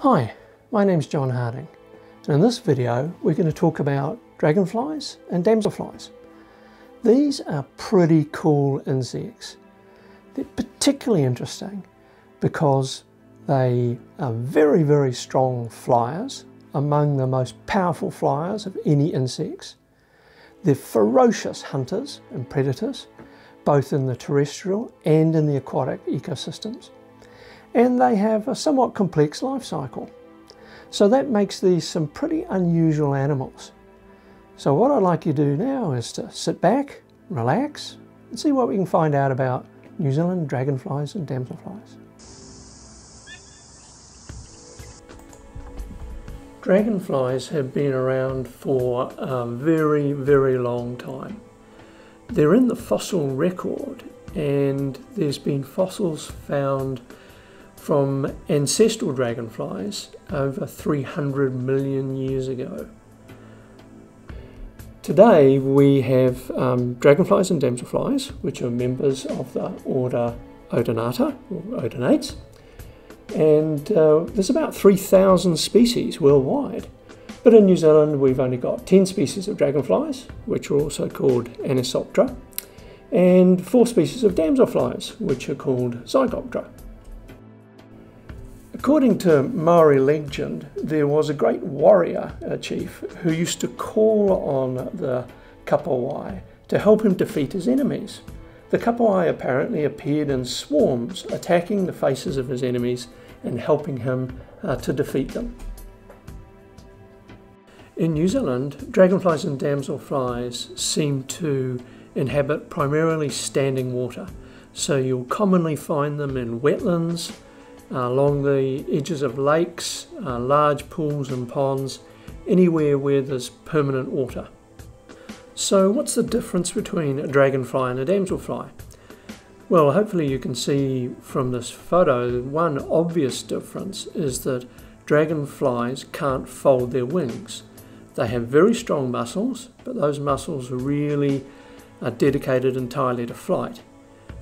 Hi, my name's Jon Harding, and in this video we're going to talk about dragonflies and damselflies. These are pretty cool insects. They're particularly interesting because they are very strong flyers, among the most powerful flyers of any insects. They're ferocious hunters and predators, both in the terrestrial and in the aquatic ecosystems. And they have a somewhat complex life cycle. So that makes these some pretty unusual animals. So what I'd like you to do now is to sit back, relax, and see what we can find out about New Zealand dragonflies and damselflies. Dragonflies have been around for a very long time. They're in the fossil record, and there's been fossils found from ancestral dragonflies over 300 million years ago. Today we have dragonflies and damselflies, which are members of the order Odonata, or Odonates, and there's about 3,000 species worldwide. But in New Zealand we've only got 10 species of dragonflies, which are also called Anisoptera, and 4 species of damselflies, which are called Zygoptera. According to Maori legend, there was a great warrior chief who used to call on the kapawai to help him defeat his enemies. The kapawai apparently appeared in swarms, attacking the faces of his enemies and helping him to defeat them. In New Zealand, dragonflies and damselflies seem to inhabit primarily standing water, so you'll commonly find them in wetlands, along the edges of lakes, large pools and ponds, anywhere where there's permanent water. So what's the difference between a dragonfly and a damselfly? Well, hopefully you can see from this photo, one obvious difference is that dragonflies can't fold their wings. They have very strong muscles, but those muscles really are dedicated entirely to flight.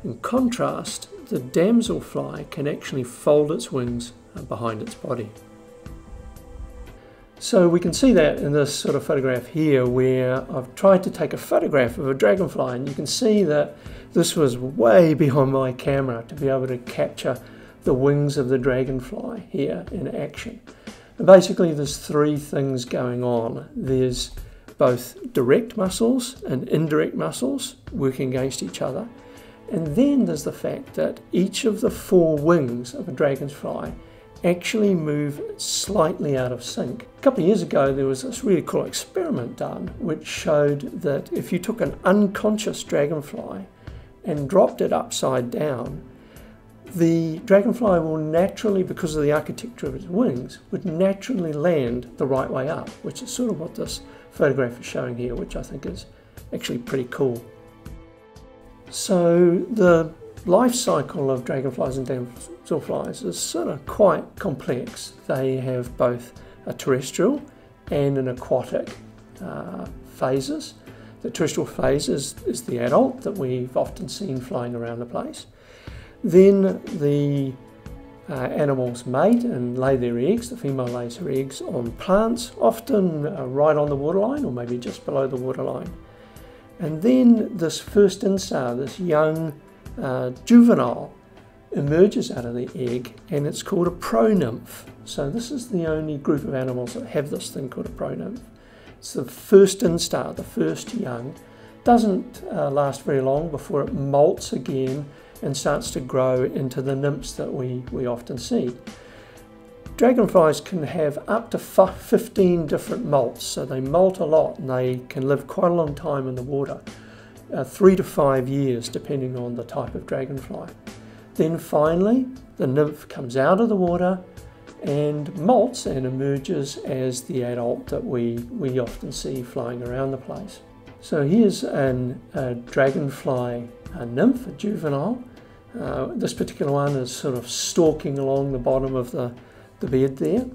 In contrast, the damselfly can actually fold its wings behind its body. So we can see that in this sort of photograph here, where I've tried to take a photograph of a dragonfly, and you can see that this was way behind my camera to be able to capture the wings of the dragonfly here in action. And basically there's 3 things going on. There's both direct muscles and indirect muscles working against each other. And then there's the fact that each of the 4 wings of a dragonfly actually move slightly out of sync. A couple of years ago there was this really cool experiment done which showed that if you took an unconscious dragonfly and dropped it upside down, the dragonfly will naturally, because of the architecture of its wings, would naturally land the right way up, which is sort of what this photograph is showing here, which I think is actually pretty cool. So the life cycle of dragonflies and damselflies is sort of quite complex. They have both a terrestrial and an aquatic phases. The terrestrial phase is the adult that we've often seen flying around the place. Then the animals mate and lay their eggs. The female lays her eggs on plants, often right on the waterline or maybe just below the waterline. And then this first instar, this young juvenile, emerges out of the egg, and it's called a pro-nymph. So this is the only group of animals that have this thing called a pro-nymph. It's the first instar, the first young. Doesn't last very long before it molts again and starts to grow into the nymphs that we often see. Dragonflies can have up to 15 different molts, so they molt a lot and they can live quite a long time in the water, 3 to 5 years depending on the type of dragonfly. Then finally the nymph comes out of the water and molts and emerges as the adult that we often see flying around the place. So here's a dragonfly nymph, a juvenile. This particular one is sort of stalking along the bottom of the bed there.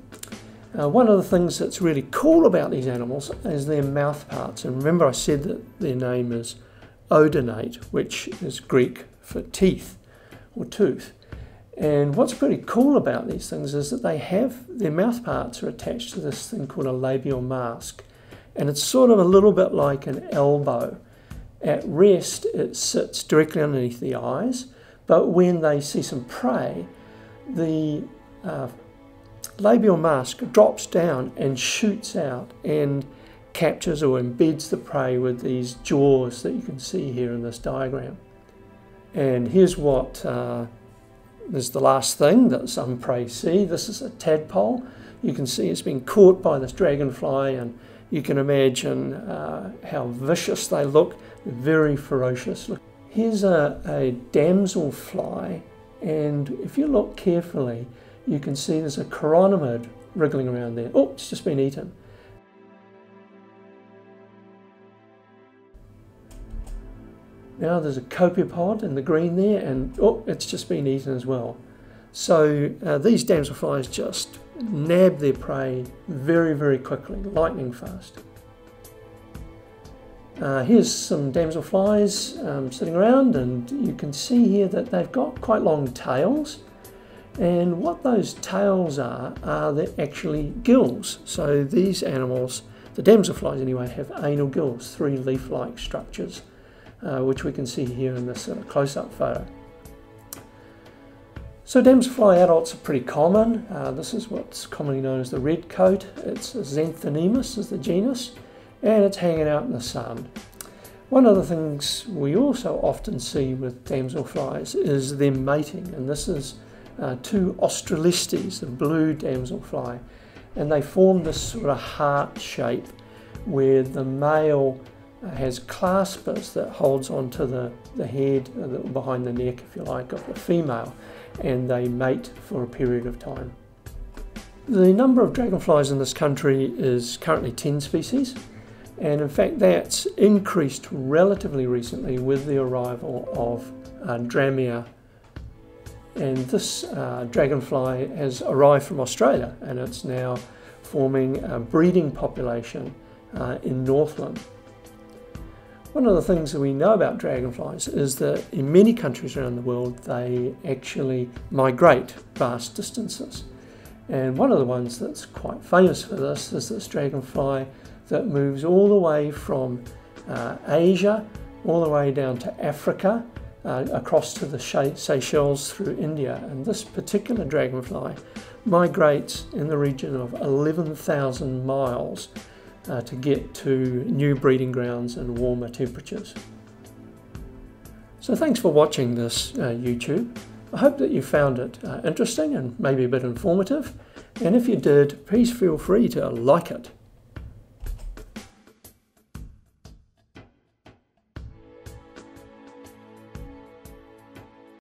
One of the things that's really cool about these animals is their mouth parts. And remember I said that their name is Odonate, which is Greek for teeth or tooth. And what's pretty cool about these things is that their mouth parts are attached to this thing called a labial mask. And it's sort of a little bit like an elbow. At rest, it sits directly underneath the eyes, but when they see some prey, the labial mask drops down and shoots out and captures or embeds the prey with these jaws that you can see here in this diagram. And here's what is the last thing that some prey see. This is a tadpole. You can see it's been caught by this dragonfly, and you can imagine how vicious they look. They're very ferocious. Here's a damselfly, and if you look carefully, you can see there's a chironomid wriggling around there. Oh, it's just been eaten. Now there's a copepod in the green there, and oh, it's just been eaten as well. So these damselflies just nab their prey very, very quickly, lightning fast. Here's some damselflies sitting around, and you can see here that they've got quite long tails. And what those tails are they're actually gills. So these animals, the damselflies anyway, have anal gills, 3 leaf-like structures, which we can see here in this close-up photo. So damselfly adults are pretty common. This is what's commonly known as the red coat. It's Xanthonymus is the genus, and it's hanging out in the sun. One of the things we also often see with damselflies is them mating, and this is 2 Australistes, the blue damselfly, and they form this sort of heart shape where the male has claspers that holds onto the head, behind the neck if you like, of the female, and they mate for a period of time. The number of dragonflies in this country is currently 10 species, and in fact that's increased relatively recently with the arrival of Dramia. And this dragonfly has arrived from Australia, and it's now forming a breeding population in Northland. One of the things that we know about dragonflies is that in many countries around the world they actually migrate vast distances. And one of the ones that's quite famous for this is this dragonfly that moves all the way from Asia all the way down to Africa, across to the Seychelles through India. And this particular dragonfly migrates in the region of 11,000 miles to get to new breeding grounds and warmer temperatures. So thanks for watching this YouTube. I hope that you found it interesting and maybe a bit informative. And if you did, please feel free to like it.